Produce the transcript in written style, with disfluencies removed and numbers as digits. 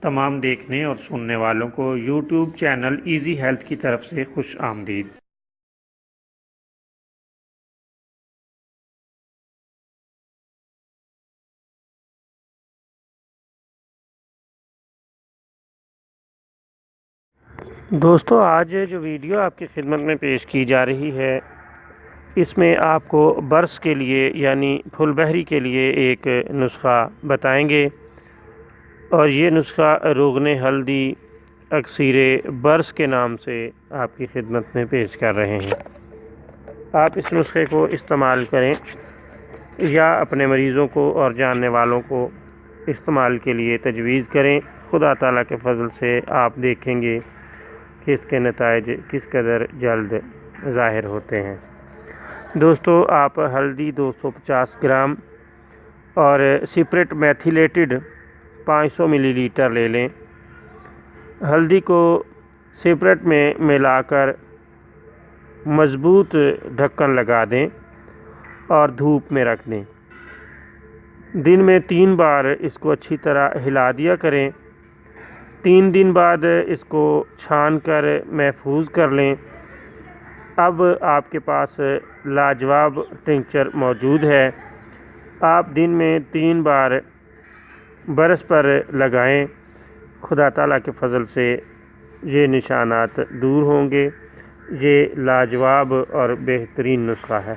تمام دیکھنے اور سننے والوں کو یوٹیوب چینل ایزی ہیلتھ کی طرف سے خوش آمدید۔ دوستو، آج جو ویڈیو آپ کی خدمت میں پیش کی جا رہی ہے، اس میں آپ کو برس کے لیے یعنی پھول بہری کے لیے ایک نسخہ بتائیں گے، اور یہ نسخہ روغن ہلدی اکسیر برس کے نام سے آپ کی خدمت میں پیش کر رہے ہیں۔ آپ اس نسخے کو استعمال کریں یا اپنے مریضوں کو اور جاننے والوں کو استعمال کے لیے تجویز کریں۔ خدا تعالیٰ کے فضل سے آپ دیکھیں گے کہ اس کے نتائج کس قدر جلد ظاہر ہوتے ہیں۔ دوستو، آپ ہلدی 250 گرام اور سپریٹ میتھیلیٹڈ 500 ملی لیٹر لے لیں۔ ہلدی کو سپریٹ میں ملا کر مضبوط ڈھکن لگا دیں اور دھوپ میں رکھ دیں۔ دن میں 3 بار اس کو اچھی طرح ہلا دیا کریں۔ 3 دن بعد اس کو چھان کر محفوظ کر لیں۔ اب آپ کے پاس لاجواب ٹنکچر موجود ہے۔ آپ دن میں 3 بار برس پر لگائیں۔ خدا تعالیٰ کے فضل سے یہ نشانات دور ہوں گے۔ یہ لاجواب اور بہترین نسخہ ہے۔